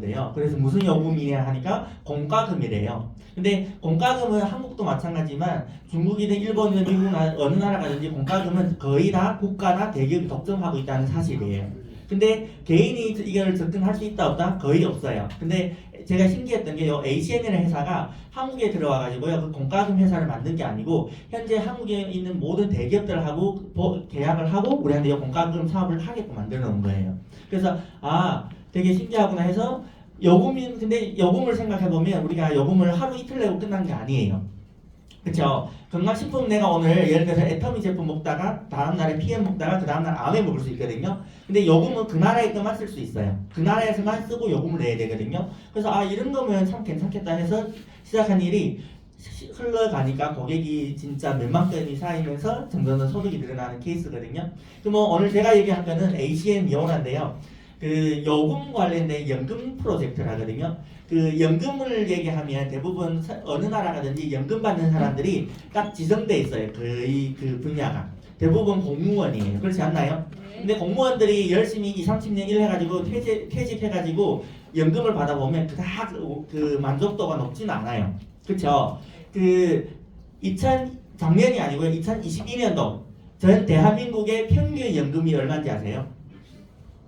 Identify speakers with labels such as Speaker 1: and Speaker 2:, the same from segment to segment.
Speaker 1: 돼요. 그래서 무슨 요금이냐 하니까 공과금이래요. 근데 공과금은 한국도 마찬가지지만 중국이든 일본이든 미국이나 어느 나라 가든지 공과금은 거의 다 국가나 대기업이 독점하고 있다는 사실이에요. 근데 개인이 이걸 접근할 수 있다 없다? 거의 없어요. 근데 제가 신기했던 게 요 ACN이라는 회사가 한국에 들어와 가지고요. 그 공과금 회사를 만든 게 아니고 현재 한국에 있는 모든 대기업들하고 계약을 하고 우리한테 이 공과금 사업을 하게끔 만들어 놓은 거예요. 그래서 되게 신기하구나 해서 근데 요금을 생각해 보면 우리가 요금을 하루 이틀 내고 끝난 게 아니에요. 그쵸? 건강식품 내가 오늘 예를 들어서 애터미 제품 먹다가 다음날에 PM 먹다가 그 다음날 암에 먹을 수 있거든요. 근데 요금은 그 나라에서만 쓸 수 있어요. 그 나라에서만 쓰고 요금을 내야 되거든요. 그래서 이런 거면 참 괜찮겠다 해서 시작한 일이 흘러가니까 고객이 진짜 몇만 건이 쌓이면서 점점 소득이 늘어나는 케이스거든요. 뭐 오늘 제가 얘기한 거는 ACN 미혼한데요. 그 요금 관련된 연금 프로젝트라거든요. 그 연금을 얘기하면 대부분 어느 나라 가든지 연금 받는 사람들이 딱 지정돼 있어요. 그 분야가 대부분 공무원이에요. 그렇지 않나요? 근데 공무원들이 열심히 2, 30년 일해가지고 퇴직해가지고 연금을 받아보면 그닥 그 만족도가 높지는 않아요. 그렇죠? 작년이 아니고요. 2022년도 전 대한민국의 평균 연금이 얼마인지 아세요?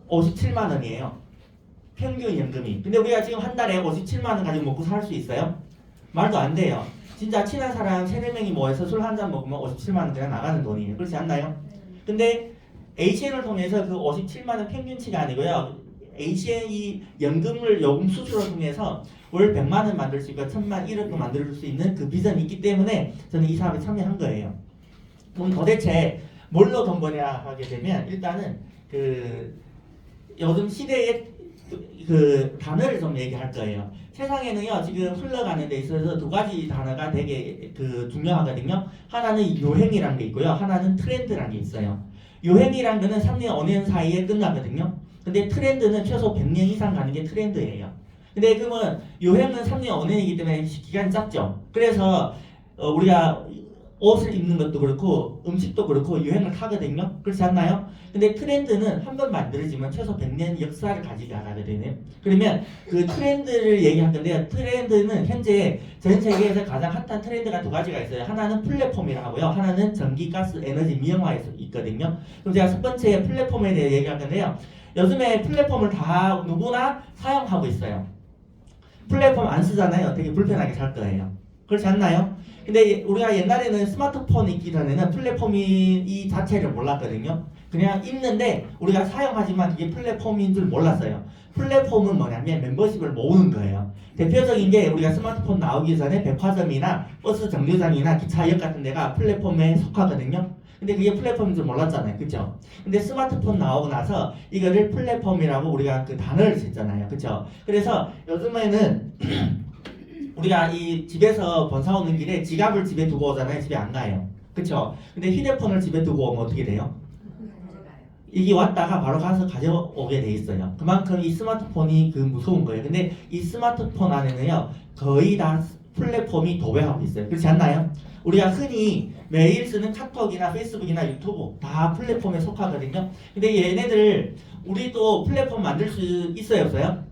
Speaker 1: 57만 원이에요. 평균 연금이. 근데 우리가 지금 한 달에 57만 원 가지고 먹고 살 수 있어요? 말도 안 돼요. 진짜 친한 사람 3-4명이 모여서 술 한 잔 먹으면 57만 원 그냥 나가는 돈이에요. 그렇지 않나요? 근데 ACN을 통해서 그 57만 원 평균치가 아니고요. ACN이 요금 수수료를 통해서 월 100만 원 만들 수 있고 1000만 1억도 만들 수 있는 그 비전이 있기 때문에 저는 이 사업에 참여한 거예요. 그럼 도대체 뭘로 돈 버냐 하게 되면 일단은 요즘 시대의 그 단어를 좀 얘기할 거예요. 세상에는요 지금 흘러가는 데 있어서 두 가지 단어가 되게 중요하거든요. 하나는 유행이란 게 있고요. 하나는 트렌드란 게 있어요. 유행이란 거는 3년, 5년 사이에 끝나거든요. 근데 트렌드는 최소 100년 이상 가는 게 트렌드예요. 근데 그러면 유행은 3년, 5년이기 때문에 기간이 짧죠. 그래서 우리가 옷을 입는 것도 그렇고 음식도 그렇고 유행을 타거든요. 그렇지 않나요? 근데 트렌드는 한 번 만들어지면 최소 100년 역사를 가지고 나가거든요. 그러면 그 트렌드를 얘기할 건데요. 트렌드는 현재 전 세계에서 가장 핫한 트렌드가 두 가지가 있어요. 하나는 플랫폼이라고 하고요. 하나는 전기, 가스, 에너지 민영화에 있거든요. 그럼 제가 첫 번째 플랫폼에 대해 얘기할 건데요. 요즘에 플랫폼을 다 누구나 사용하고 있어요. 플랫폼 안 쓰잖아요. 되게 불편하게 살 거예요. 그렇지 않나요? 근데 우리가 옛날에는 스마트폰 있기 전에는 플랫폼이 이 자체를 몰랐거든요. 그냥 있는데 우리가 사용하지만 이게 플랫폼인 줄 몰랐어요. 플랫폼은 뭐냐면 멤버십을 모으는 거예요. 대표적인 게 우리가 스마트폰 나오기 전에 백화점이나 버스 정류장이나 기차역 같은 데가 플랫폼에 속하거든요. 근데 그게 플랫폼인 줄 몰랐잖아요. 그쵸? 근데 스마트폰 나오고 나서 이거를 플랫폼이라고 우리가 그 단어를 썼잖아요. 그쵸? 그래서 요즘에는 우리가 이 집에서 번사 오는 길에 지갑을 집에 두고 오잖아요. 집에 안 가요. 그쵸? 근데 휴대폰을 집에 두고 오면 어떻게 돼요? 이게 왔다가 바로 가서 가져오게 돼 있어요. 그만큼 이 스마트폰이 무서운 거예요. 근데 이 스마트폰 안에는요 거의 다 플랫폼이 도배하고 있어요. 그렇지 않나요? 우리가 흔히 매일 쓰는 카톡이나 페이스북이나 유튜브 다 플랫폼에 속하거든요. 근데 얘네들 우리도 플랫폼 만들 수 있어요, 없어요?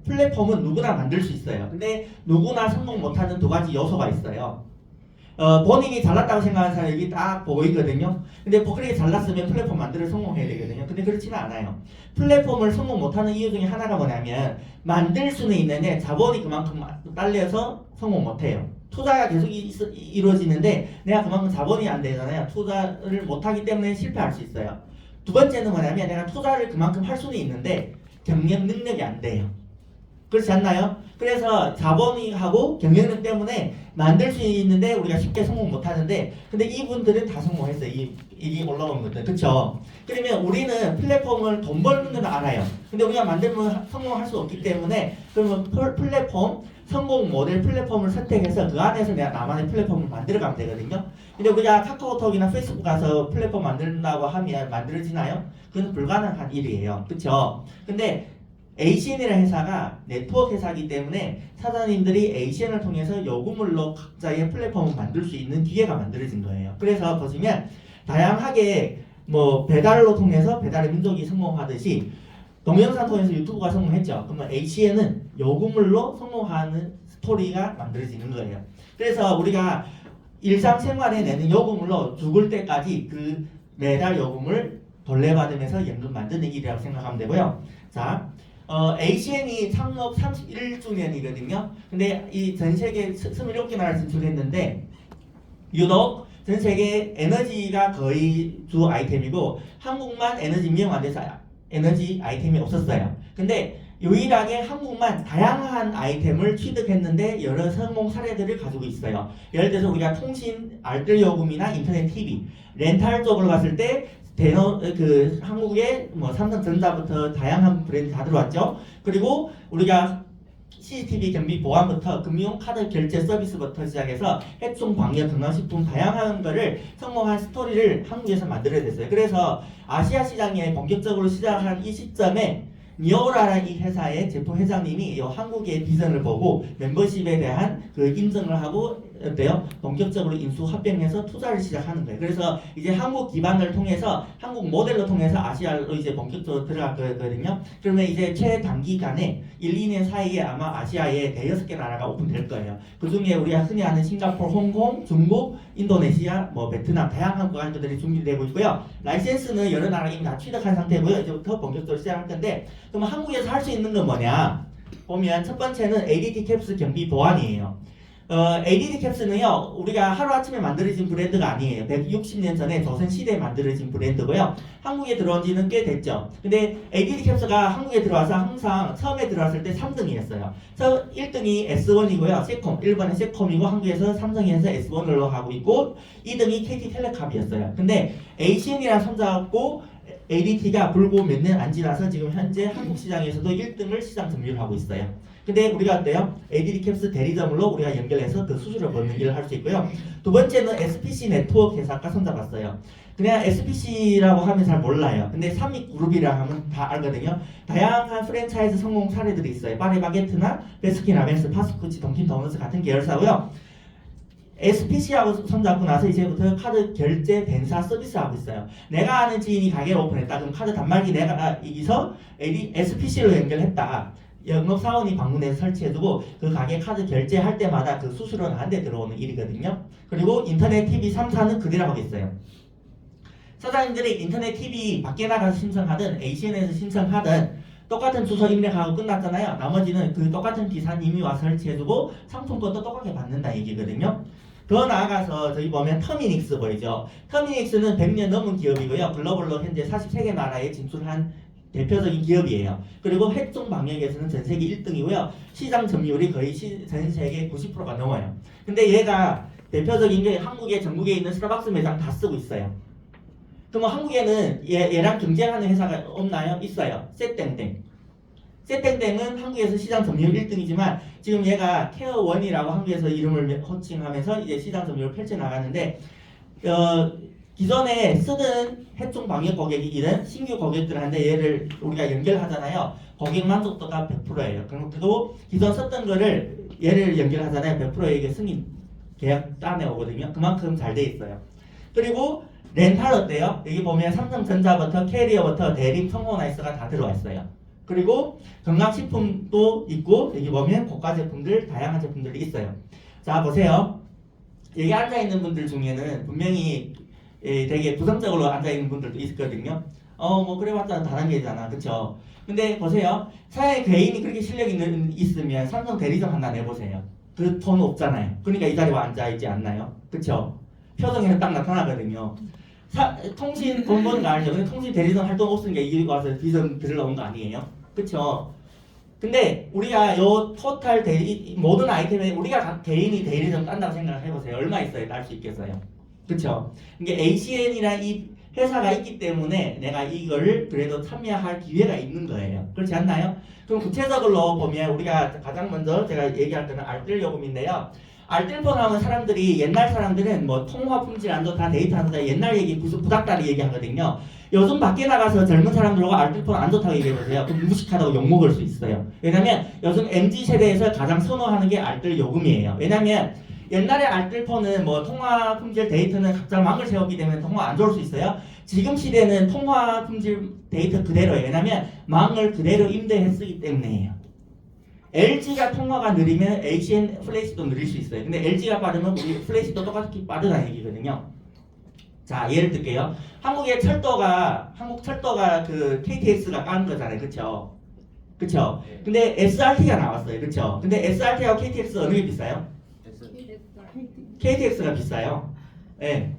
Speaker 1: 플랫폼은 누구나 만들 수 있어요. 근데 누구나 성공 못하는 두 가지 요소가 있어요. 본인이 잘났다고 생각하는 사람이 여기 딱 보이거든요. 근데 그렇게 잘났으면 플랫폼 만들어 성공해야 되거든요. 근데 그렇지는 않아요. 플랫폼을 성공 못하는 이유 중에 하나가 뭐냐면 만들 수는 있는데 자본이 그만큼 딸려서 성공 못해요. 투자가 계속 이루어지는데 내가 그만큼 자본이 안 되잖아요. 투자를 못하기 때문에 실패할 수 있어요. 두 번째는 뭐냐면 내가 투자를 그만큼 할 수는 있는데 경영 능력이 안 돼요. 그렇지 않나요? 그래서 자본이 하고 경영력 때문에 만들 수 있는데 우리가 쉽게 성공 못 하는데 근데 이분들은 다 성공했어요. 이게 올라온 것들. 그쵸? 그러면 우리는 플랫폼을 돈 벌는 건 알아요. 근데 우리가 만들면 성공할 수 없기 때문에 그러면 플랫폼 성공 모델 플랫폼을 선택해서 그 안에서 내가 나만의 플랫폼을 만들어가면 되거든요. 근데 우리가 카카오톡이나 페이스북 가서 플랫폼 만든다고 하면 만들어지나요? 그건 불가능한 일이에요. 그쵸? 근데 ACN이라는 회사가 네트워크 회사이기 때문에 사장님들이 ACN을 통해서 요금을로 각자의 플랫폼을 만들 수 있는 기회가 만들어진 거예요. 그래서 보시면 다양하게 배달로 통해서 배달의 민족이 성공하듯이 동영상 통해서 유튜브가 성공했죠. 그러면 HN은 요금물로 성공하는 스토리가 만들어지는 거예요. 그래서 우리가 일상생활에 내는 요금물로 죽을 때까지 그 매달 요금을 돌려받으면서 연금 만드는 일이라고 생각하면 되고요. 자, HN이 창업 31주년이거든요. 근데 이 전 세계 27개 나라 진출했는데 유독 전 세계 에너지가 거의 주 아이템이고 한국만 에너지 민영화돼서 에너지 아이템이 없었어요. 근데 유일하게 한국만 다양한 아이템을 취득했는데 여러 성공 사례들을 가지고 있어요. 예를 들어서 우리가 통신 알뜰 요금이나 인터넷 TV, 렌탈 쪽으로 갔을 때 한국의 뭐 삼성전자부터 다양한 브랜드 다 들어왔죠. 그리고 우리가 CCTV 경비 보안부터 금융카드 결제 서비스부터 시작해서 해충 방역 건강식품 다양한 거를 성공한 스토리를 한국에서 만들어야 됐어요. 그래서 아시아 시장에 본격적으로 시작한 이 시점에 니오라라는 이 회사의 제품 회장님이 이 한국의 비전을 보고 멤버십에 대한 그 인정을 하고 어때요? 본격적으로 인수 합병해서 투자를 시작하는 거예요. 그래서 이제 한국 기반을 통해서 한국 모델로 통해서 아시아로 이제 본격적으로 들어갈 거거든요. 그러면 이제 최단기간에 1, 2년 사이에 아마 아시아에 대여섯 개 나라가 오픈될 거예요. 그 중에 우리가 흔히 아는 싱가포르, 홍콩, 중국, 인도네시아, 뭐 베트남 다양한 국가들이 준비되고 있고요. 라이센스는 여러 나라 이미 다 취득한 상태고요. 이제부터 본격적으로 시작할 건데 그럼 한국에서 할 수 있는 건 뭐냐? 보면 첫 번째는 ADT 캡스 경비 보안이에요. ADT 캡스는요 우리가 하루아침에 만들어진 브랜드가 아니에요. 160년 전에 조선시대에 만들어진 브랜드고요. 한국에 들어온 지는 꽤 됐죠. 근데 ADT 캡스가 한국에 들어와서 항상 처음에 들어왔을 때 3등이었어요. 1등이 S1이고요. 세콤, 일본의 세콤이고 한국에서 삼성에서 S1으로 하고 있고 2등이 KT텔레캅이었어요. 근데 HN이랑 손잡고 ADT가 불고 몇 년 안 지나서 지금 현재 한국 시장에서도 1등을 시장 점유를 하고 있어요. 근데 우리가 어때요? ADT 캡스 대리점으로 우리가 연결해서 그 수수료 버는 일을 할 수 있고요. 두 번째는 SPC 네트워크 회사가 손잡았어요. 그냥 SPC라고 하면 잘 몰라요. 근데 삼익그룹이라 하면 다 알거든요. 다양한 프랜차이즈 성공 사례들이 있어요. 파리바게트나 베스킨라빈스, 파스쿠치, 던킨도너츠 같은 계열사고요. SPC하고 손잡고 나서 이제부터 카드 결제 벤사 서비스 하고 있어요. 내가 아는 지인이 가게를 오픈했다. 그럼 카드 단말기 내가 이기서 SPC로 연결했다. 영업사원이 방문해서 설치해두고 그 가게 카드 결제할 때마다 그 수수료는 한대 들어오는 일이거든요. 그리고 인터넷 TV 3사는 그대로 하고 있어요. 사장님들이 인터넷 TV 밖에 나가서 신청하든 ACN에서 신청하든 똑같은 주소 입력하고 끝났잖아요. 나머지는 그 똑같은 기사님이 와서 설치해두고 상품권도 똑같게 받는다 얘기거든요. 더 나아가서 저기 보면 터미닉스 보이죠. 터미닉스는 100년 넘은 기업이고요. 글로벌로 현재 43개 나라에 진출한 대표적인 기업이에요. 그리고 핵종 방역에서는 전 세계 1등이고요. 시장 점유율이 거의 전 세계 90%가 넘어요. 근데 얘가 대표적인 게 한국에 전국에 있는 스타벅스 매장 다 쓰고 있어요. 그럼 한국에는 얘랑 경쟁하는 회사가 없나요? 있어요. 셋땡땡. 셋땡땡은 한국에서 시장 점유율 1등이지만 지금 얘가 케어원이라고 한국에서 이름을 호칭하면서 이제 시장 점유율을 펼쳐나가는데 기존에 쓰던 해충 방역 고객이든 신규 고객들한테 얘를 우리가 연결하잖아요. 고객 만족도가 100%예요. 그리고 기존 썼던 거를 얘를 연결하잖아요. 100%에게 승인 계약 따내오거든요. 그만큼 잘 돼 있어요. 그리고 렌탈 어때요? 여기 보면 삼성전자부터 캐리어부터 대림, 성모나이스가 다 들어와 있어요. 그리고 건강식품도 있고 여기 보면 고가 제품들 다양한 제품들이 있어요. 자 보세요. 여기 앉아있는 분들 중에는 분명히 되게 부정적으로 앉아있는 분들도 있거든요. 뭐 그래봤자 다단계잖아, 그쵸? 근데 보세요. 사회 개인이 그렇게 실력이 있으면 삼성 대리점 하나 내보세요. 그 돈 없잖아요. 그러니까 이 자리에 앉아있지 않나요? 그쵸? 표정에는 딱 나타나거든요. 통신 돈 버는 거 알죠? 근데 통신 대리점 활동 없으니까 이기 와서 비전 들으러 온 거 아니에요? 그쵸? 근데 우리가 요 토탈 모든 아이템에 우리가 개인이 대리점 딴다고 생각을 해보세요. 얼마 있어야 딸 수 있겠어요? 그쵸? 이게 ACN이란 이 회사가 있기 때문에 내가 이거를 그래도 참여할 기회가 있는 거예요. 그렇지 않나요? 그럼 구체적으로 보면 우리가 가장 먼저 제가 얘기할 거는 알뜰 요금인데요. 알뜰폰 하면 사람들이 옛날 사람들은 뭐 통화 품질 안 좋다, 데이터 안 좋다, 옛날 얘기 부닥다리 얘기하거든요. 요즘 밖에 나가서 젊은 사람들하고 알뜰폰 안 좋다고 얘기해보세요. 그럼 무식하다고 욕먹을 수 있어요. 왜냐면 요즘 MZ 세대에서 가장 선호하는 게 알뜰 요금이에요. 왜냐면 옛날에 알뜰폰은 뭐 통화 품질 데이터는 각자 망을 세웠기 때문에 통화 안 좋을 수 있어요. 지금 시대는 통화 품질 데이터 그대로예요. 왜냐면 망을 그대로 임대했기 때문에요. LG가 통화가 느리면 HN 플래시도 느릴 수 있어요. 근데 LG가 빠르면 우리 플래시도 똑같이 빠르다는 얘기거든요. 자, 예를 들게요. 한국 철도가 그 KTX가 깐 거잖아요. 그쵸? 그쵸? 근데 SRT가 나왔어요. 그쵸? 근데 SRT하고 KTX 어느 게 비싸요? KTX가 비싸요. 예. 네.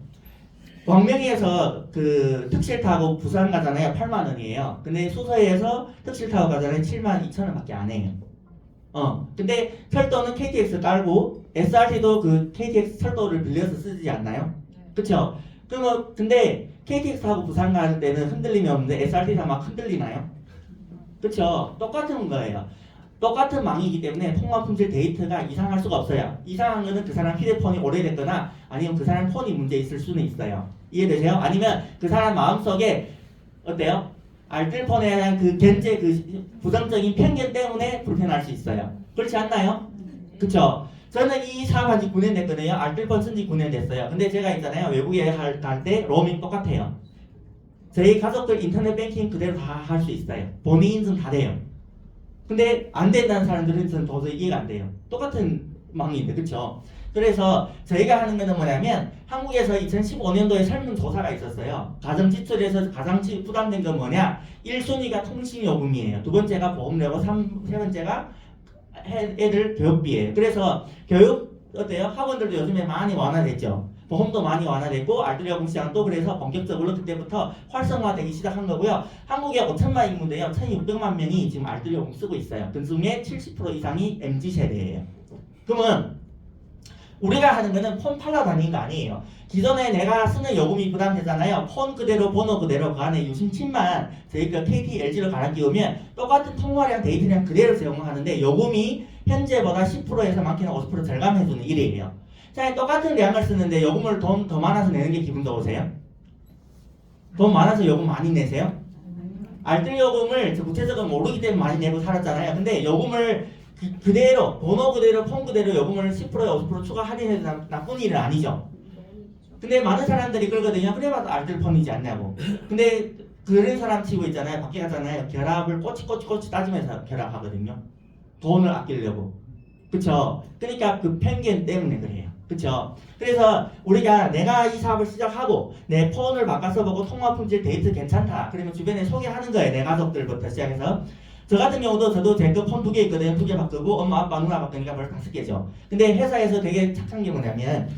Speaker 1: 광명에서 그 특실 타고 부산 가잖아요. 8만 원이에요. 근데 수서에서 특실 타고 가잖아요. 7만 2천 원밖에 안 해요. 근데 철도는 KTX 깔고 SRT도 그 KTX 철도를 빌려서 쓰지 않나요? 그쵸? 그러면 근데 KTX 타고 부산 가는 데는 흔들림이 없는데 SRT 타면 막 흔들리나요? 그쵸? 똑같은 거예요. 똑같은 망이기 때문에 통화 품질 데이터가 이상할 수가 없어요. 이상한 거는 그 사람 휴대폰이 오래됐거나 아니면 그 사람 폰이 문제 있을 수는 있어요. 이해되세요? 아니면 그 사람 마음속에 어때요? 알뜰폰에 대한 그 견제 그 부정적인 편견 때문에 불편할 수 있어요. 그렇지 않나요? 그쵸? 저는 이 사업한 지 9년 됐거든요. 알뜰폰 쓴 지 9년 됐어요. 근데 제가 있잖아요. 외국에 갈 때 로밍 똑같아요. 저희 가족들 인터넷 뱅킹 그대로 다 할 수 있어요. 본인 인증 다 돼요. 근데 안 된다는 사람들은 저는 도저히 이해가 안 돼요. 똑같은 망인데, 그쵸? 그래서 저희가 하는 거는 뭐냐면 한국에서 2015년도에 설문조사가 있었어요. 가정지출에서 가장 부담된 건 뭐냐? 1순위가 통신요금이에요. 두 번째가 보험료고 세 번째가 애들 교육비예요. 그래서 교육 어때요? 학원들도 요즘에 많이 완화됐죠. 보험도 많이 완화됐고 알뜰요금 시장도 그래서 본격적으로 그때부터 활성화되기 시작한 거고요. 한국에 5천만 인구인데요. 1,600만 명이 지금 알뜰요금 쓰고 있어요. 그 중에 70% 이상이 MZ세대예요. 그러면 우리가 하는 거는 폰 팔러 다니는 거 아니에요. 기존에 내가 쓰는 요금이 부담되잖아요. 폰 그대로 번호 그대로 그 안에 유심칩만 저희가 KT, LG로 갈아 끼우면 똑같은 통화량 데이터량 그대로 제공하는데 요금이 현재보다 10%에서 많게는 50% 절감해주는 일이에요. 자, 똑같은 량을 쓰는데 요금을 돈 더 많아서 내는 게 기분 좋으세요? 돈 많아서 요금 많이 내세요? 알뜰 요금을 구체적으로 모르기 때문에 많이 내고 살았잖아요. 근데 요금을 그대로 번호 그대로 폰 그대로 요금을 10%에 50% 추가 할인해도 나쁜 일은 아니죠. 근데 많은 사람들이 그러거든요. 그래봐도 알뜰폰이지 않냐고. 근데 그런 사람 치고 있잖아요. 밖에 가잖아요. 결합을 꼬치꼬치 따지면서 결합하거든요. 돈을 아끼려고. 그쵸? 그러니까 그 편견 때문에 그래요. 그쵸? 그래서 우리가 내가 이 사업을 시작하고 내 폰을 바꿔 써보고 통화 품질 데이터 괜찮다. 그러면 주변에 소개하는 거예요. 내 가족들부터 시작해서. 저 같은 경우도 저도 제 거 폰 2개 있거든요. 2개 바꾸고 엄마 아빠 누나 바꾸니까 벌써 5개죠. 근데 회사에서 되게 착한 게 뭐냐면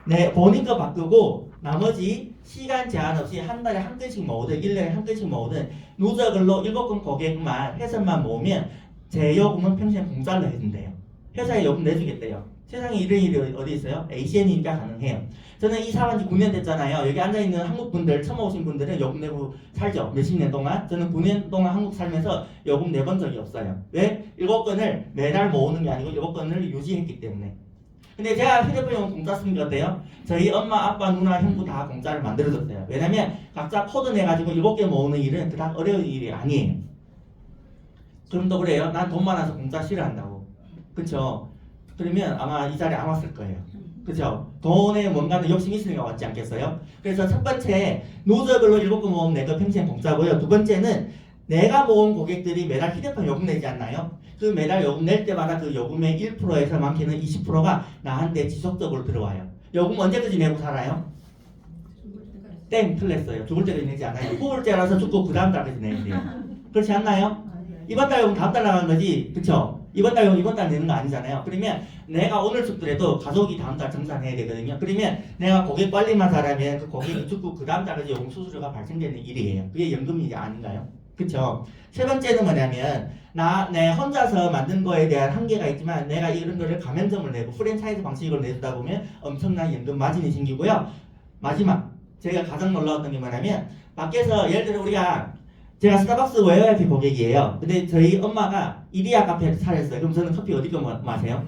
Speaker 1: 내 본인 거 바꾸고 나머지 시간 제한 없이 한 달에 한 건씩 모으든 1년에 한 건씩 모으든 누적으로 7건 고객만 회선만 모으면 제 요금은 평생 공짜로 해준대요. 회사에 요금 내주겠대요. 세상에 이런 일이 어디 있어요? ACN이니까 가능해요. 저는 이 사업한 지 9년 됐잖아요. 여기 앉아있는 한국분들, 처음 오신 분들은 요금 내고 살죠. 몇십 년 동안. 저는 9년 동안 한국 살면서 요금 내본 적이 없어요. 왜? 7건을 매달 모으는 게 아니고 7건을 유지했기 때문에. 근데 제가 휴대폰 요금 공짜 쓰는 게 어때요? 저희 엄마, 아빠, 누나, 형부 다 공짜를 만들어줬어요. 왜냐면 각자 코드 내가지고 7개 모으는 일은 그닥 어려운 일이 아니에요. 그럼 또 그래요? 난 돈 많아서 공짜 싫어한다고. 그쵸? 그러면 아마 이 자리에 안 왔을 거예요. 그죠? 돈에 뭔가는 욕심이 있으니까 왔지 않겠어요? 그래서 첫 번째, 누적으로 7건 모으면 내가 평생 공짜고요. 두 번째는 내가 모은 고객들이 매달 휴대폰 요금 내지 않나요? 그 매달 요금 낼 때마다 그 요금의 1%에서 많게는 20%가 나한테 지속적으로 들어와요. 요금 언제까지 내고 살아요? 땡! 틀렸어요. 죽을 때까지 내지 않아요. 후불제라서 죽고 그 다음 달까지 내야 돼요. 그렇지 않나요? 이번 달 요금 다음 달 나가는 거지. 그쵸? 이번 달 요금 이번 달 내는 거 아니잖아요. 그러면 내가 오늘 죽더라도 가족이 다음 달 정산해야 되거든요. 그러면 내가 고객 관리만 잘하면 그 고객이 죽고 그 다음 달까지 요금 수수료가 발생되는 일이에요. 그게 연금이 아닌가요? 그쵸? 세 번째는 뭐냐면 내 혼자서 만든 거에 대한 한계가 있지만 내가 이런 거를 가맹점을 내고 프랜차이즈 방식으로 내주다 보면 엄청난 연금 마진이 생기고요. 마지막 제가 가장 놀라웠던 게 뭐냐면 밖에서 예를 들어 제가 스타벅스 VIP 고객이에요. 근데 저희 엄마가 이디야 카페에서 차렸어요. 그럼 저는 커피 어디 거 마세요?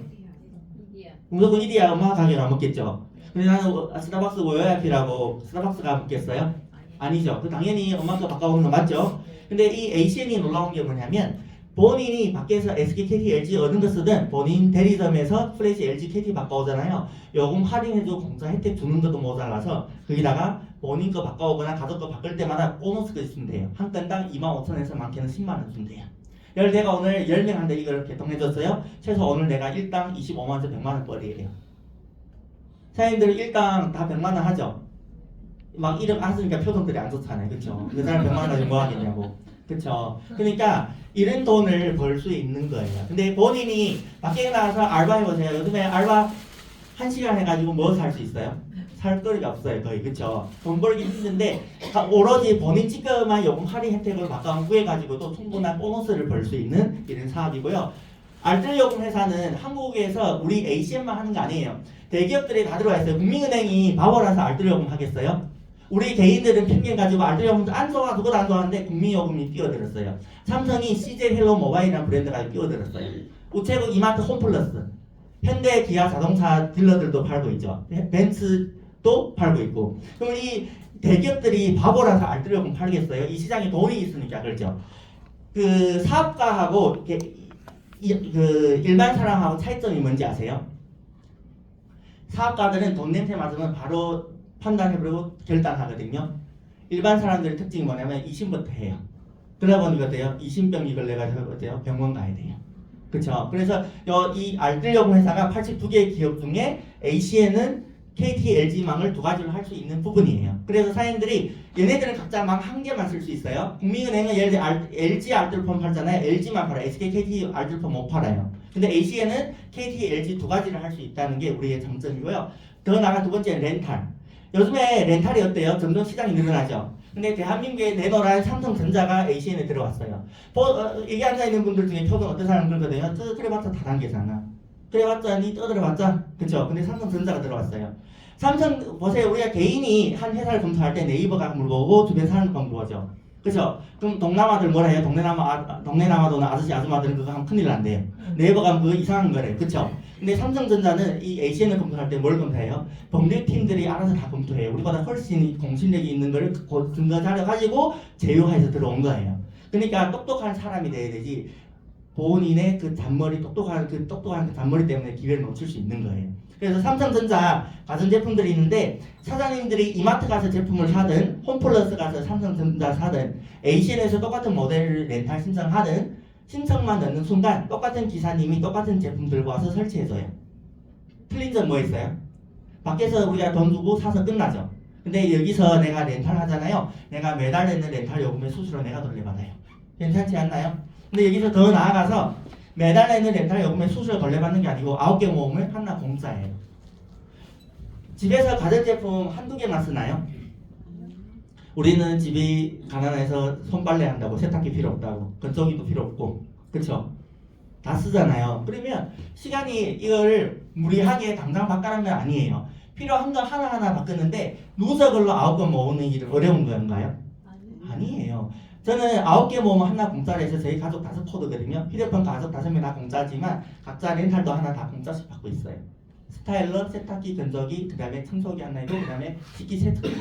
Speaker 1: 무조건 이디야 엄마 가게로 안 먹겠죠. 근데 나는 스타벅스 VIP라고 스타벅스가 먹겠어요? 아니죠. 그 당연히 엄마 거 바꿔먹는 거 맞죠? 근데 이 ACN이 놀라운 게 뭐냐면 본인이 밖에서 SK, KT, LG 어느 거 쓰든 본인 대리점에서 플래시, LG, KT 바꿔오잖아요. 요금 할인해주고 공짜 혜택 주는 것도 모자라서 거기다가 본인 거 바꿔오거나 가족 거 바꿀 때마다 보너스가 있으면 돼요. 한 건당 25,000원에서 많게는 10만원 주면 돼요. 예를 내가 오늘 10명한테 이걸 개통해줬어요. 최소 오늘 내가 1당 25만원에서 100만원 벌이에요. 사장님들 일당 다 100만원 하죠? 막 1억 하으니까 표정들이 안 좋잖아요. 그쵸? 그 사람 100만원 가지고 뭐 하겠냐고. 그쵸? 그러니까 이런 돈을 벌 수 있는 거예요. 근데 본인이 밖에 나가서 알바해보세요. 요즘에 알바 1시간 해가지고 뭐 살 수 있어요? 살 거리가 없어요. 거의. 그쵸? 돈 벌기 힘든데 오로지 본인 직급만 요금 할인 혜택을 막강 구해가지고도 충분한 보너스를 벌 수 있는 이런 사업이고요. 알뜰요금 회사는 한국에서 우리 ACM만 하는 거 아니에요. 대기업들이 다 들어와 있어요. 국민은행이 바보라서 알뜰요금 하겠어요? 우리 개인들은 편견 가지고 알뜰요금 안 좋아, 누구도 안 좋아하는데 국민요금이 뛰어들었어요. 삼성이 CJ 헬로 모바일이라는 브랜드가 뛰어들었어요. 우체국 이마트 홈플러스, 현대 기아 자동차 딜러들도 팔고 있죠. 벤츠도 팔고 있고. 그럼 이 대기업들이 바보라서 알뜰요금 팔겠어요? 이 시장에 돈이 있으니까 그렇죠. 그 사업가하고 그 일반 사람하고 차이점이 뭔지 아세요? 사업가들은 돈 냄새 맡으면 바로 판단해버리고 결단하거든요. 일반 사람들의 특징이 뭐냐면 이심부터 해요. 그러다 보니까 어때요? 이심병이 걸려가지고 어때요? 병원 가야 돼요. 그쵸? 그래서 이 알뜰요금 회사가 82개의 기업 중에 ACN은 KT, LG망을 두 가지로 할 수 있는 부분이에요. 그래서 사장님들이 얘네들은 각자 망 한 개만 쓸 수 있어요. 국민은행은 예를 들어 LG 알뜰폰 팔잖아요. LG만 팔아요. SK, KT 알뜰폰 못 팔아요. 근데 ACN은 KT, LG 두 가지를 할 수 있다는 게 우리의 장점이고요. 더 나아가 두 번째는 렌탈. 요즘에 렌탈이 어때요? 점점 시장이 늘어나죠. 근데 대한민국에 내놓으란 삼성전자가 ACN에 들어왔어요. 여기 앉아있는 분들 중에 표본 어떤 사람 그러거든요. 그래봤자 다단계잖아. 그래봤자 니 떠들어봤자 그쵸? 근데 삼성전자가 들어왔어요. 삼성 보세요. 우리가 개인이 한 회사를 검토할 때 네이버가 물어보고 주변 사람들 검토하죠. 그쵸? 그럼 동남아들 뭐라 해요? 동네남아도는 아저씨 아줌마들은 그거 하면 큰일 난대요. 네이버가 그거 이상한 거래요. 그쵸? 근데 삼성전자는 이 ACN을 검토할 때 뭘 검토해요? 법률팀들이 알아서 다 검토해요. 우리보다 훨씬 공신력이 있는 걸 근거 자료 가지고 제휴해서 들어온 거예요. 그러니까 똑똑한 사람이 돼야 되지 본인의 그 잔머리 똑똑한 그 잔머리 때문에 기회를 놓칠 수 있는 거예요. 그래서 삼성전자 가전제품들이 있는데 사장님들이 이마트 가서 제품을 사든 홈플러스 가서 삼성전자 사든 ACN에서 똑같은 모델을 렌탈 신청하든 신청만 넣는 순간 똑같은 기사님이 똑같은 제품 들고 와서 설치해줘요. 틀린 점 뭐 있어요? 밖에서 우리가 돈 주고 사서 끝나죠. 근데 여기서 내가 렌탈 하잖아요. 내가 매달 내는 렌탈 요금의 수수료 내가 돌려받아요. 괜찮지 않나요? 근데 여기서 더 나아가서 매달 내는 렌탈 요금의 수수료 돌려받는 게 아니고 9개 모으면 하나 공짜예요. 집에서 가전제품 한두 개만 쓰나요? 우리는 집이 가난해서 손빨래 한다고 세탁기 필요 없다고 건조기도 필요 없고 그쵸? 다 쓰잖아요. 그러면 시간이 이걸 무리하게 당장 바꾸는 건 아니에요. 필요한 거 하나하나 바꾸는데 누적으로 9건 모으는 일은 어려운 건가요? 아니에요. 저는 9개 모으면 하나 공짜로 해서 저희 가족 5코드거든요. 휴대폰 가족 5명 다 공짜지만 각자 렌탈도 하나 다 공짜씩 받고 있어요. 스타일러, 세탁기, 건조기, 그 다음에 청소기 하나 있고 그 다음에 식기 세트기.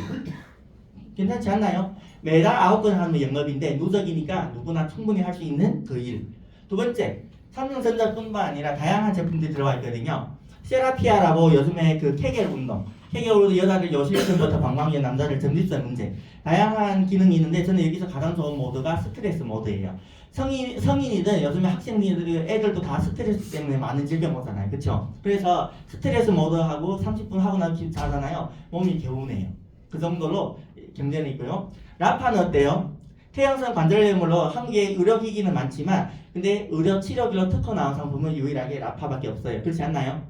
Speaker 1: 괜찮지 않나요? 매달 9건 하면 영업인데 누적이니까 누구나 충분히 할 수 있는 그 일. 두 번째, 삼성전자뿐만 아니라 다양한 제품들이 들어와 있거든요. 세라피아라고 요즘에 그 케겔 운동, 케겔으로 여자들 여실전부터 방광염, 남자들 전립선 문제 다양한 기능이 있는데 저는 여기서 가장 좋은 모드가 스트레스 모드예요. 성인이든 요즘에 학생들 애들도 다 스트레스 때문에 많은 질병 오잖아요. 그쵸? 그래서 스트레스 모드하고 30분 하고 나면 자잖아요. 몸이 개운해요. 그 정도로 경제는 있고요. 라파는 어때요? 태양성 관절염으로 한국에 의료기기는 많지만 근데 의료 치료기로 특허 나온 상품은 유일하게 라파밖에 없어요. 그렇지 않나요?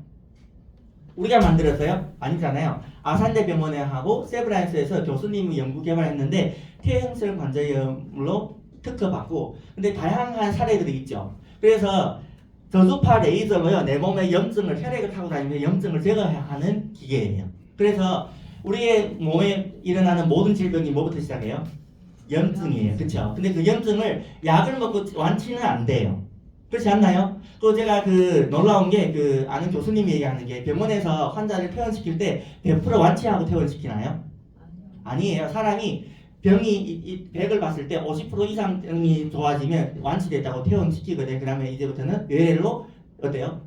Speaker 1: 우리가 만들었어요? 아니잖아요. 아산대병원에 하고 세브란스에서 교수님이 연구 개발했는데 퇴행성 관절염으로 특허받고 근데 다양한 사례들이 있죠. 그래서 저주파 레이저로요 내 몸의 염증을 혈액을 타고 다니면서 염증을 제거하는 기계예요. 그래서 우리의 몸에 일어나는 모든 질병이 뭐부터 시작해요? 염증이에요. 그쵸? 근데 그 염증을 약을 먹고 완치는 안 돼요. 그렇지 않나요? 그 제가 그 놀라운 게 그 아는 교수님이 얘기하는 게 병원에서 환자를 퇴원시킬 때 100% 완치하고 퇴원시키나요? 아니에요. 사람이 병이 100을 봤을 때 50% 이상 병이 좋아지면 완치됐다고 퇴원시키거든요. 그 다음에 이제부터는 외래로 어때요?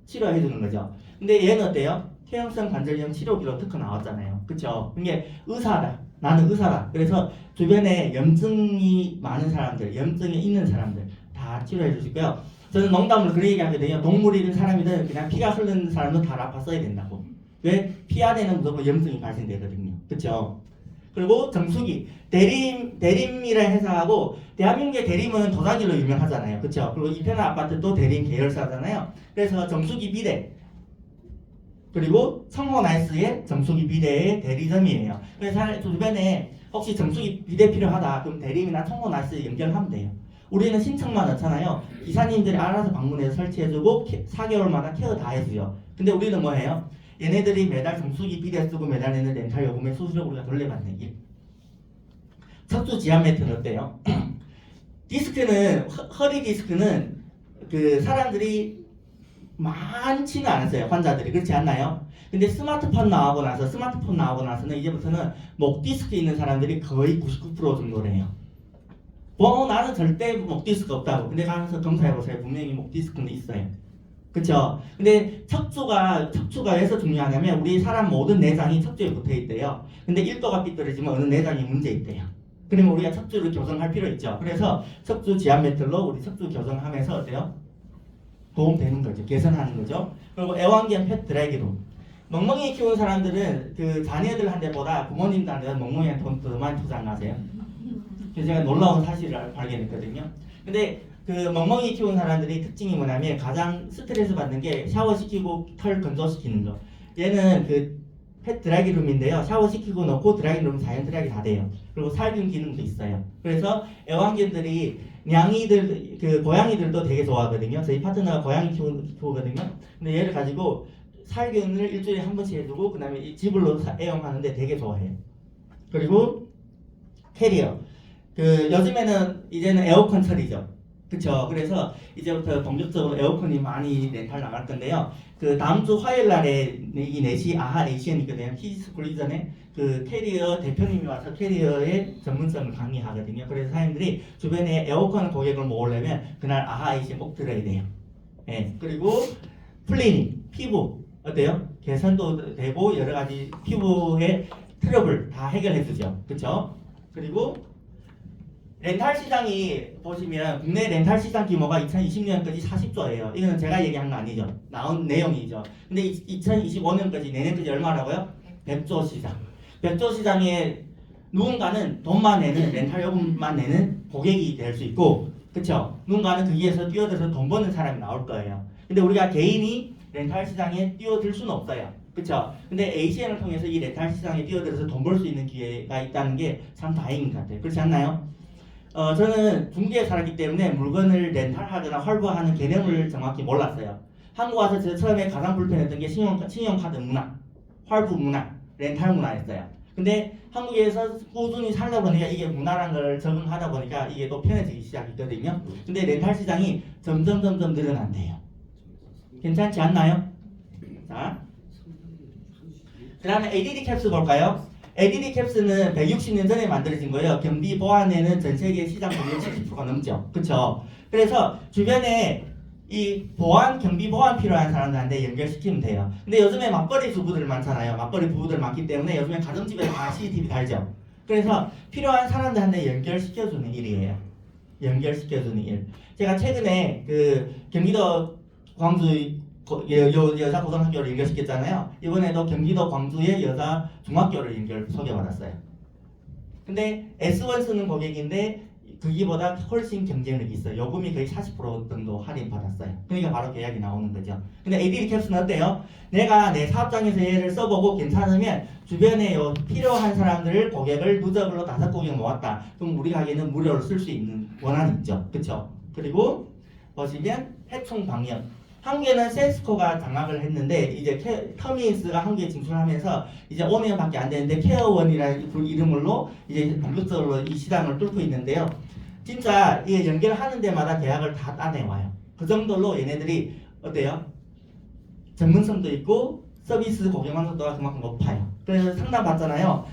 Speaker 1: 치료해 주는 거죠. 근데 얘는 어때요? 퇴행성 관절염 치료기로 특허 나왔잖아요. 그쵸? 이게 의사다. 나는 의사다. 그래서 주변에 염증이 많은 사람들, 염증이 있는 사람들 다 치료해 줄 수 있고요. 저는 농담으로 그런 얘기 하거든요. 동물이든 사람이든 그냥 피가 흐르는 사람은 다 라파 써야 된다고. 왜? 피 안에는 무조건 염증이 발생되거든요. 그쵸? 그리고 정수기, 대림이라 해서 하고, 대한민국의 대림은 도자기로 유명하잖아요. 그쵸? 그리고 이편한 아파트도 대림 계열사잖아요. 그래서 정수기 비대, 그리고 청호나이스의 정수기 비대의 대리점이에요. 그래서 주변에 혹시 정수기 비대 필요하다, 그럼 대림이나 청호나이스 연결하면 돼요. 우리는 신청만 넣잖아요. 기사님들이 알아서 방문해서 설치해주고 4개월마다 케어 다 해줘요. 근데 우리는 뭐 해요? 얘네들이 매달 정수기 비대 쓰고 매달 내는 렌탈 요금에 수수료 우리가 돌려받는 일. 척추 지압 매트는 어때요? 디스크는 허리 디스크는 그 사람들이 많지는 않았어요. 환자들이 그렇지 않나요? 근데 스마트폰 나오고 나서는 이제부터는 목 디스크 있는 사람들이 거의 99% 정도래요. 뭐 나는 절대 목 디스크 없다고. 근데 가서 검사해보세요. 분명히 목 디스크는 있어요. 그쵸? 근데 척추가 왜서 중요하냐면 우리 사람 모든 내장이 척추에 붙어 있대요. 근데 1도가 삐뚤어지면 어느 내장이 문제 있대요. 그러면 우리가 척추를 교정할 필요 있죠. 그래서 척추 지압 매트로 우리 척추 교정하면서 어때요? 도움되는 거죠. 개선하는 거죠. 그리고 애완견 펫 드래기로. 멍멍이 키우는 사람들은 그 자녀들한테보다 부모님들한테 멍멍이한테 돈 더 많이 투자 안 하세요. 그래서 제가 놀라운 사실을 발견했거든요. 근데 그 멍멍이 키우는 사람들이 특징이 뭐냐면 가장 스트레스 받는 게 샤워시키고 털 건조시키는 거. 얘는 그 펫 드라이기룸인데요. 샤워시키고 넣고 드라이기룸 자연 드라이기 다 돼요. 그리고 살균 기능도 있어요. 그래서 애완견들이 냥이들 그 고양이들도 되게 좋아하거든요. 저희 파트너가 고양이 키우거든요. 근데 얘를 가지고 살균을 일주일에 한 번씩 해주고 그다음에 이 지불로 애용하는데 되게 좋아해요. 그리고 캐리어. 그 요즘에는 이제는 에어컨철이죠. 그쵸? 그래서 이제부터 본격적으로 에어컨이 많이 렌탈 나갈 건데요. 그 다음 주 화요일 날에 이 4시 아하 에이시언 있거든요. 키스쿨 이전에 그 캐리어 대표님이 와서 캐리어의 전문성을 강의하거든요. 그래서 사장님들이 주변에 에어컨 고객을 모으려면 그날 아하 에이시언 꼭 들어야 돼요. 예. 그리고 플리닝, 피부 어때요? 개선도 되고 여러 가지 피부의 트러블 다 해결해 주죠. 그쵸? 그리고 렌탈 시장이 보시면 국내 렌탈 시장 규모가 2020년까지 40조예요. 이거는 제가 얘기한 거 아니죠. 나온 내용이죠. 근데 2025년까지 내년까지 얼마라고요? 100조 시장. 100조 시장에 누군가는 돈만 내는 렌탈 요금만 내는 고객이 될 수 있고, 그렇죠? 누군가는 거기에서 뛰어들어서 돈 버는 사람이 나올 거예요. 근데 우리가 개인이 렌탈 시장에 뛰어들 수는 없어요. 그렇죠? 근데 ACN을 통해서 이 렌탈 시장에 뛰어들어서 돈 벌 수 있는 기회가 있다는 게 참 다행인 것 같아요. 그렇지 않나요? 저는 중국에 살았기 때문에 물건을 렌탈하거나 활보하는 개념을 정확히 몰랐어요. 한국 와서 제가 처음에 가장 불편했던 게 신용카드 문화, 활부 문화, 렌탈 문화였어요. 근데 한국에서 꾸준히 살다 보니까 이게 문화라는 걸 적응하다 보니까 이게 또 편해지기 시작했거든요. 근데 렌탈 시장이 점점 늘어난대요. 괜찮지 않나요? 자, 그 다음에 ADD 캡슐 볼까요? ADD 캡슐은 160년 전에 만들어진 거예요. 경비 보안에는 전 세계 시장 점유율 70%가 넘죠. 그렇죠? 그래서 주변에 이 경비 보안 필요한 사람들한테 연결시키면 돼요. 근데 요즘에 맞벌이 주부들 많잖아요. 맞벌이 부부들 많기 때문에 요즘에 가정집에 다 CCTV 달죠. 그래서 필요한 사람들한테 연결시켜주는 일이에요. 연결시켜주는 일. 제가 최근에 그 경기도 광주 여자 고등학교를 연결시켰잖아요. 이번에도 경기도 광주의 여자 중학교를 소개받았어요. 근데 S1 쓰는 고객인데 거기보다 훨씬 경쟁력이 있어요. 요금이 거의 40% 정도 할인 받았어요. 그러니까 바로 계약이 나오는 거죠. 근데 ADD 캡슐은 어때요? 내가 내 사업장에서 얘를 써보고 괜찮으면 주변에 필요한 사람들을 고객을 누적으로 5고객 모았다. 그럼 우리 가게는 무료로 쓸 수 있는 원한이 있죠. 그렇죠? 그리고 보시면 해충 방역. 한국에는 센스코가 장악을 했는데 이제 터미인스가 한국에 진출하면서 이제 5년밖에 안 되는데 케어원이라는 이름으로 이제 본격적으로 이 시장을 뚫고 있는데요. 진짜 이게 연결하는 데마다 계약을 다 따내와요. 그 정도로 얘네들이 어때요? 전문성도 있고 서비스 고객 만족도가 그만큼 높아요. 그래서 상담 받잖아요.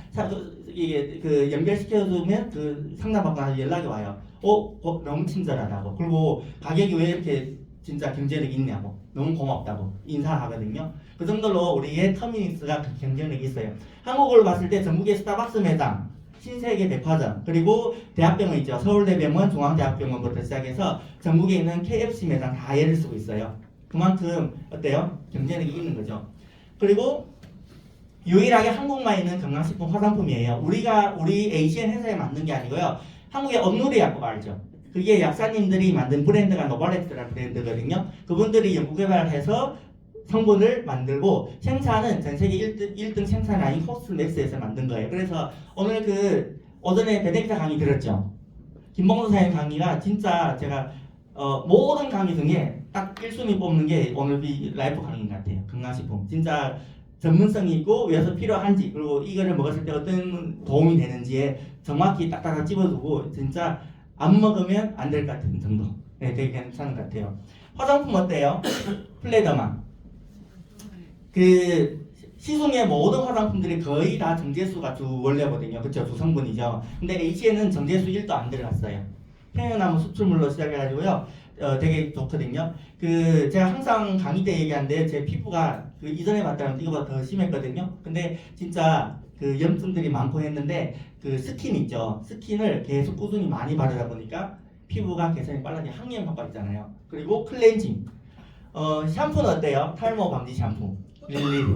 Speaker 1: 이게 그 연결시켜주면 그 상담받고 나서 연락이 와요. 너무 친절하다고. 그리고 가격이 왜 이렇게 진짜 경쟁력이 있냐고. 너무 고맙다고 인사하거든요. 그 정도로 우리의 터미니스가 그 경쟁력이 있어요. 한국으로 봤을 때 전국의 스타벅스 매장, 신세계 백화점, 그리고 대학병원 있죠. 서울대병원, 중앙대학병원부터 시작해서 전국에 있는 KFC 매장 다 예를 쓰고 있어요. 그만큼 어때요? 경쟁력이 있는 거죠. 그리고 유일하게 한국만 있는 건강식품 화장품이에요. 우리 ACN 회사에 만든 게 아니고요. 한국의 업누리약국 알죠? 그게 약사님들이 만든 브랜드가 노발렉스라는 브랜드거든요. 그분들이 연구개발해서 성분을 만들고 생산은 전 세계 1등 생산량이 호스맥스에서 만든 거예요. 그래서 오늘 그 오전에 베네기타 강의 들었죠? 김봉수 사님 강의가 진짜 제가 모든 강의 중에 딱 1순위 뽑는 게 오늘 이 라이프 강의인 것 같아요. 건강식품. 진짜 전문성이 있고 왜 필요한지 그리고 이거를 먹었을 때 어떤 도움이 되는지에 정확히 딱딱딱 집어두고 진짜 안 먹으면 안 될 것 같은 정도. 네, 되게 괜찮은 것 같아요. 화장품 어때요? 플레더만. 그 시중의 모든 화장품들이 거의 다 정제수가 주 원료거든요. 그렇죠? 주 성분이죠. 근데 HN은 정제수 1도 안 들어갔어요. 평양나무 수출물로 시작해가지고요. 되게 좋거든요. 그 제가 항상 강의 때 얘기하는데 제 피부가 그 이전에 봤다면 이거보다 더 심했거든요. 근데 진짜 그 염증들이 많고 했는데 그 스킨 있죠. 스킨을 계속 꾸준히 많이 바르다 보니까 피부가 개선이 빨라지 항염 효과 있잖아요. 그리고 클렌징. 샴푸는 어때요? 탈모 방지 샴푸. 릴리리.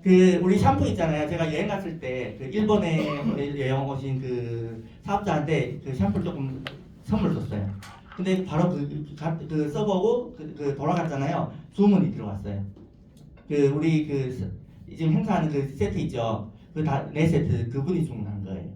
Speaker 1: 그 우리 샴푸 있잖아요. 제가 여행 갔을 때 그 일본에 여행 오신 그 사업자한테 그 샴푸를 조금 선물 줬어요. 근데 바로 그 써보고 그 돌아갔잖아요. 주문이 들어왔어요. 그 우리 그 지금 행사하는 그 세트 있죠. 그 다 네 세트 그분이 주문한 거예요.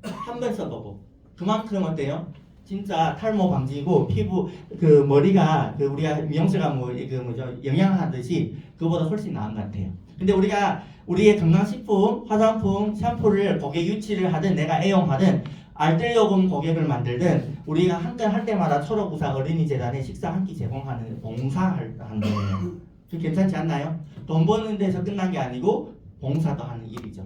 Speaker 1: 한 번 써보고 그만큼 어때요? 진짜 탈모 방지고 피부 그 머리가 그 우리가 미용실 가면 그 뭐죠 영양하듯이 그보다 훨씬 나은 것 같아요. 근데 우리가 우리의 건강식품, 화장품, 샴푸를 고객 유치를 하든 내가 애용하든 알뜰요금 고객을 만들든 우리가 한 건 할 때마다 초록우산 어린이재단에 식사 한 끼 제공하는 봉사하는 거예요. 좀 괜찮지 않나요? 돈 버는 데서 끝난 게 아니고 봉사도 하는 일이죠.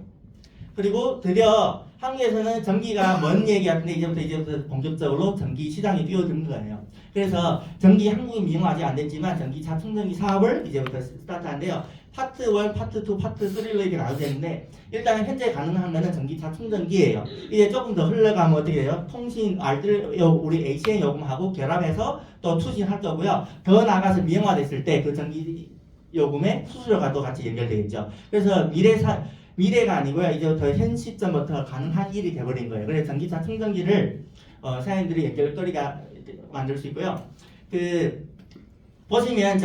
Speaker 1: 그리고 드디어 한국에서는 전기가 먼 얘기 같은데 이제부터 본격적으로 전기 시장이 뛰어드는 거예요. 그래서 전기 한국이 미용 아직 안 됐지만 전기차 충전기 사업을 이제부터 스타트한대요. 파트 1, 파트 2, 파트 3로 이렇게 나눠지는데 일단은 현재 가능한 거는 전기차 충전기예요. 이제 조금 더 흘러가면 어떻게 돼요? 통신 우리 ACN 요금하고 결합해서 또 추진할 거고요. 더 나아가서 미형화됐을 때 그 전기 요금에 수수료가 또 같이 연결되겠죠. 그래서 미래가 아니고요. 이제부터 현 시점부터 가능한 일이 돼버린 거예요. 그래서 전기차 충전기를 사장님들이 연결거리가 만들 수 있고요. 그 보시면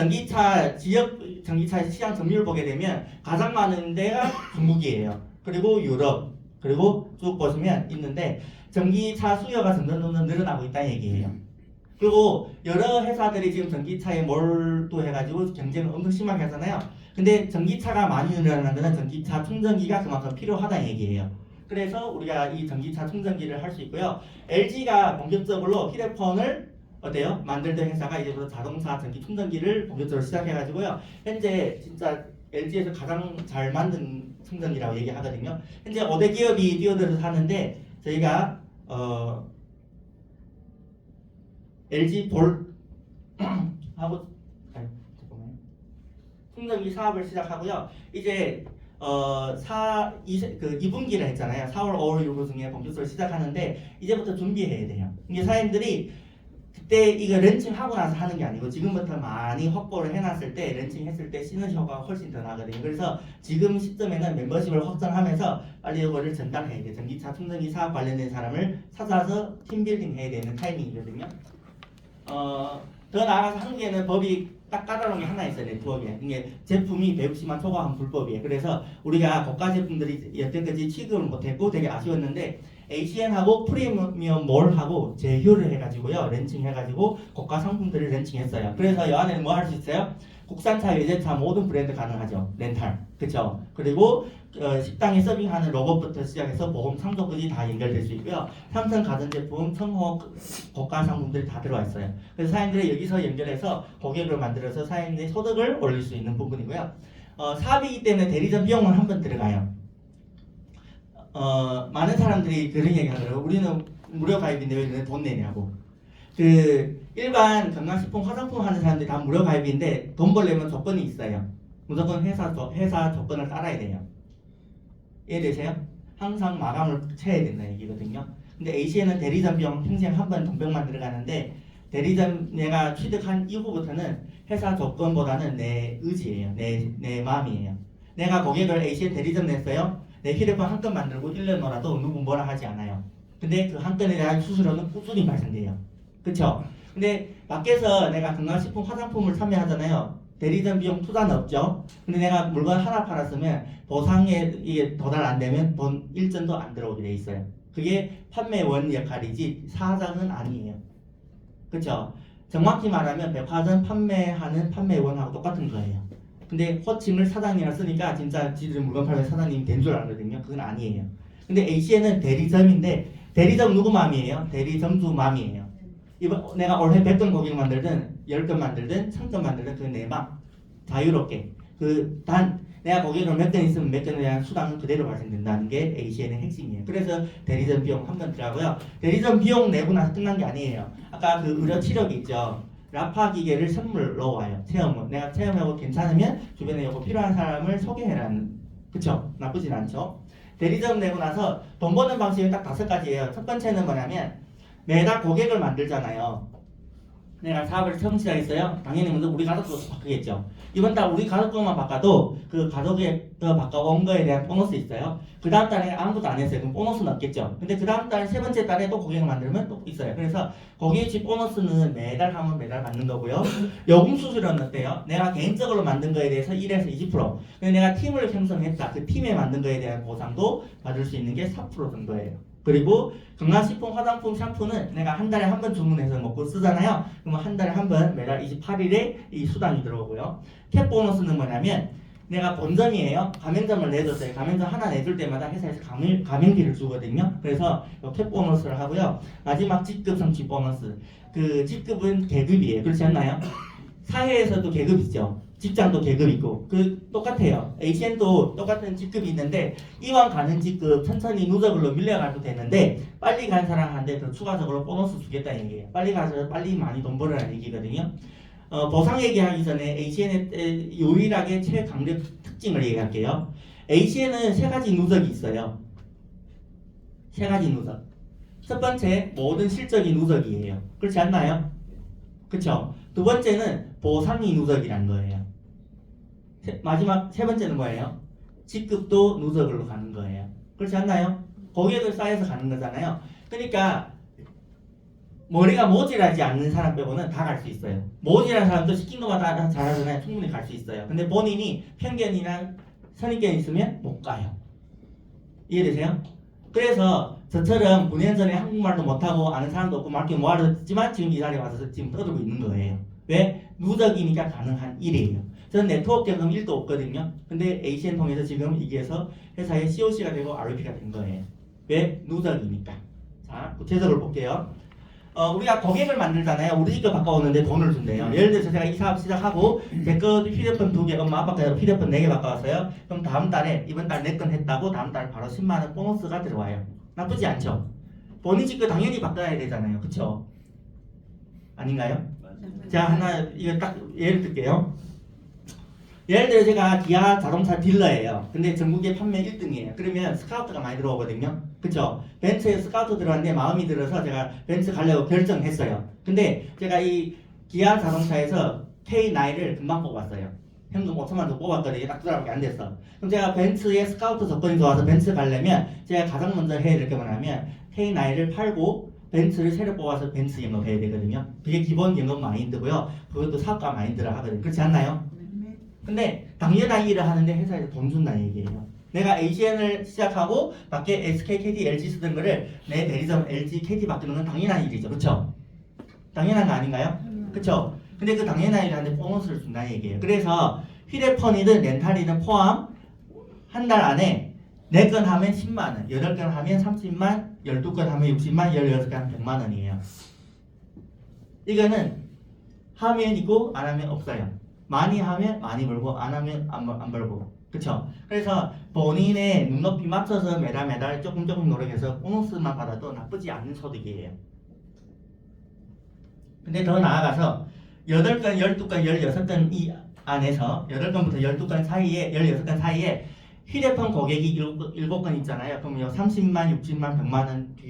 Speaker 1: 지역 전기차 시장 점유율 보게 되면 가장 많은 데가 중국이에요. 그리고 유럽, 그리고 쭉 보시면 있는데 전기차 수요가 점점 늘어나고 있다는 얘기예요. 그리고 여러 회사들이 지금 전기차에 몰두해가지고 경쟁을 엄청 심하게 하잖아요. 근데 전기차가 많이 늘어나는 것은 전기차 충전기가 그만큼 필요하다는 얘기예요. 그래서 우리가 이 전기차 충전기를 할 수 있고요. LG가 본격적으로 휴대폰을 어때요? 만들던 회사가 이제부터 자동차 전기 충전기를 본격적으로 시작해가지고요. 현재 진짜 LG에서 가장 잘 만든 충전기라고 얘기하거든요. 현재 5대 기업이 뛰어들어서 하는데 저희가 LG 볼 하고 충전기 사업을 시작하고요. 이제 2분기를 했잖아요. 4월, 5월, 6월 중에 본격적으로 시작하는데 이제부터 준비해야 돼요. 이게 사장님들이 그때 이거 런칭하고 나서 하는 게 아니고 지금부터 많이 확보를 해놨을 때 런칭했을 때 시너지 효과가 훨씬 더 나거든요. 그래서 지금 시점에는 멤버십을 확장하면서 빨리 이거를 전달해야 돼요. 전기차 충전기 사업 관련된 사람을 찾아서 팀빌딩 해야 되는 타이밍이거든요. 더 나아가서 한국에는 법이 딱 까다로운 게 하나 있어요. 네트워크에. 이게 제품이 160만 초과한 불법이에요. 그래서 우리가 고가 제품들이 여태까지 취급을 못했고 되게 아쉬웠는데 ACN하고 프리미엄몰하고 제휴를 해가지고요. 런칭해가지고 고가 상품들을 런칭했어요. 그래서 이 안에는 뭐 할 수 있어요? 국산차, 외제차 모든 브랜드 가능하죠. 렌탈. 그쵸? 그리고 식당에 서빙하는 로봇부터 시작해서 보험 창조까지 다 연결될 수 있고요. 삼성 가전제품, 성호 고가 상품들이 다 들어와 있어요. 그래서 사장님들이 여기서 연결해서 고객을 만들어서 사장님들의 소득을 올릴 수 있는 부분이고요. 사업이기 때문에 대리점 비용은 한 번 들어가요. 많은 사람들이 그런 얘기 하더라고요. 우리는 무료 가입인데 왜 너네 돈 내냐고. 그 일반 건강식품 화장품 하는 사람들이 다 무료 가입인데 돈 벌려면 조건이 있어요. 무조건 회사 조건을 따라야 돼요. 이해되세요? 항상 마감을 채야 된다 얘기거든요. 근데 A씨에는 대리점 비용 평생 한 번 동병만 들어가는데 대리점 내가 취득한 이후부터는 회사 조건보다는 내 의지예요. 내 마음이에요. 내가 고객을 A씨에 대리점 냈어요. 내 휴대폰 한 건 만들고 1년 놀아도 누구 뭐라 하지 않아요. 근데 그 한 건에 대한 수수료는 꾸준히 발생돼요. 그쵸? 근데 밖에서 내가 건강식품 화장품을 판매하잖아요. 대리점 비용 투자는 없죠. 근데 내가 물건 하나 팔았으면 보상에 이게 도달 안 되면 돈 1전도 안 들어오게 돼 있어요. 그게 판매원 역할이지 사장은 아니에요. 그쵸? 정확히 말하면 백화점 판매하는 판매원하고 똑같은 거예요. 근데 호칭을 사장이라 쓰니까 진짜 지들 물건 팔면 사장님이 된 줄 알거든요. 그건 아니에요. 근데 A씨에는 대리점인데 대리점 누구 맘이에요? 대리점주 맘이에요. 이번 내가 올해 100건 고객 만들든 10건 만들든 1000건 만들든 그건 내 맘. 자유롭게. 내가 고객을 몇 건 있으면 몇 건에 대한 수당은 그대로 발생된다는 게 A씨에는 핵심이에요. 그래서 대리점 비용 한 번 들어가고요. 대리점 비용 내고 나서 끝난 게 아니에요. 아까 그 의료 치료기 있죠. 라파 기계를 선물로 와요. 체험을. 내가 체험하고 괜찮으면 주변에 이거 필요한 사람을 소개해라는. 그쵸? 나쁘진 않죠? 대리점 내고 나서 돈 버는 방식은 딱 5가지예요. 첫 번째는 뭐냐면 매달 고객을 만들잖아요. 내가 사업을 처음 시작했어요. 당연히 먼저 우리 가족도 바꾸겠죠. 이번 달 우리 가족 것만 바꿔도 그 가족에 더 바꿔온 거에 대한 보너스 있어요. 그 다음 달에 아무것도 안 했어요. 그럼 보너스는 없겠죠. 근데 그 다음 달 세 번째 달에 또 고객을 만들면 또 있어요. 그래서 고객집 보너스는 매달 하면 매달 받는 거고요. 요금 수수료는 어때요? 내가 개인적으로 만든 거에 대해서 1에서 20%. 근데 내가 팀을 형성했다. 그 팀에 만든 거에 대한 보상도 받을 수 있는 게 4% 정도예요. 그리고 건강식품, 화장품, 샴푸는 내가 한 달에 한 번 주문해서 먹고 쓰잖아요. 그러면 한 달에 한 번 매달 28일에 이 수당이 들어오고요. 캡 보너스는 뭐냐면 내가 본점이에요. 가맹점을 내줬어요. 가맹점 하나 내줄 때마다 회사에서 가맹비를 주거든요. 그래서 캡 보너스를 하고요. 마지막 직급 성취 보너스. 그 직급은 계급이에요. 그렇지 않나요? 사회에서도 계급 있죠. 직장도 계급 있고 그 똑같아요. HN도 똑같은 직급이 있는데 이왕 가는 직급 천천히 누적으로 밀려가도 되는데 빨리 간 사람한테 더 추가적으로 보너스 주겠다는 얘기예요. 빨리 가서 빨리 많이 돈 벌으라는 얘기거든요. 보상 얘기하기 전에 HN의 유일하게 최강력 특징을 얘기할게요. HN은 3가지 누적이 있어요. 3가지 누적. 첫 번째 모든 실적이 누적이에요. 그렇지 않나요? 그쵸? 두 번째는 보상이 누적이란 거예요. 마지막 세 번째는 뭐예요? 직급도 누적으로 가는 거예요. 그렇지 않나요? 고객을 쌓여서 가는 거잖아요. 그러니까 머리가 모질하지 않는 사람 빼고는 다 갈 수 있어요. 모질한 사람도 시킨 것만 다 잘하잖아요. 충분히 갈 수 있어요. 근데 본인이 편견이나 선입견이 있으면 못 가요. 이해되세요? 그래서 저처럼 9년 전에 한국말도 못하고 아는 사람도 없고 말게 뭐하러 듣지만 지금 이 자리에 와서 지금 떠들고 있는 거예요. 왜? 누적이니까 가능한 일이에요. 저는 네트워크 경험 1도 없거든요. 근데 ACN 통해서 지금 이게서 회사의 COC가 되고 RVP가 된 거예요. 왜? 누적이니까. 자, 구체적으로 볼게요. 우리가 고객을 만들잖아요. 우리 거 바꿔오는데 돈을 준대요. 예를 들어서 제가 이 사업 시작하고 제 거 휴대폰 2개, 엄마 아빠가 휴대폰 4개 바꿔왔어요. 그럼 다음 달에 이번 달 4건 했다고 다음 달 바로 10만 원 보너스가 들어와요. 나쁘지 않죠? 본인 집 거 당연히 바꿔야 되잖아요. 그쵸? 아닌가요? 자, 하나 이거 딱 예를 들게요. 예를 들어 제가 기아 자동차 딜러예요. 근데 전국에 판매 1등이에요. 그러면 스카우트가 많이 들어오거든요. 그쵸? 벤츠에 스카우트 들어왔는데 마음이 들어서 제가 벤츠 가려고 결정했어요. 근데 제가 이 기아 자동차에서 K9을 금방 뽑았어요. 현금 5천만 더 뽑았거든요. 딱 2달밖에 안 됐어. 그럼 제가 벤츠의 스카우트 조건이 좋아서 벤츠 가려면 제가 가장 먼저 해야 될 게 뭐냐면 K9을 팔고 벤츠를 새로 뽑아서 벤츠 영업해야 되거든요. 그게 기본 영업 마인드고요. 그것도 사업가 마인드라 하거든요. 그렇지 않나요? 근데 당연한 일을 하는데 회사에서 돈 준다는 얘기예요. 내가 ACN을 시작하고 밖에 SK, KT, LG 쓰던 거를 내 대리점 LG, KT 바꾸는 건 당연한 일이죠. 그쵸? 당연한 거 아닌가요? 그쵸? 근데 그 당연한 일을 하는데 보너스를 준다는 얘기예요. 그래서 휴대폰이든 렌탈이든 포함 한 달 안에 4건 하면 10만 원, 8건 하면 30만, 12건 하면 60만, 16건 하면 100만 원이에요. 이거는 하면 있고 안 하면 없어요. 많이 하면 많이 벌고 안 하면 안 벌고. 그쵸? 그래서 본인의 눈높이 맞춰서 매달 조금 노력해서 보너스만 받아도 나쁘지 않은 소득이에요. 근데 더 나아가서 8건, 12건, 16건 이 안에서 8건부터 12건 사이에 16건 사이에 휴대폰 고객이 7건 있잖아요. 그럼 30만, 60만, 100만 원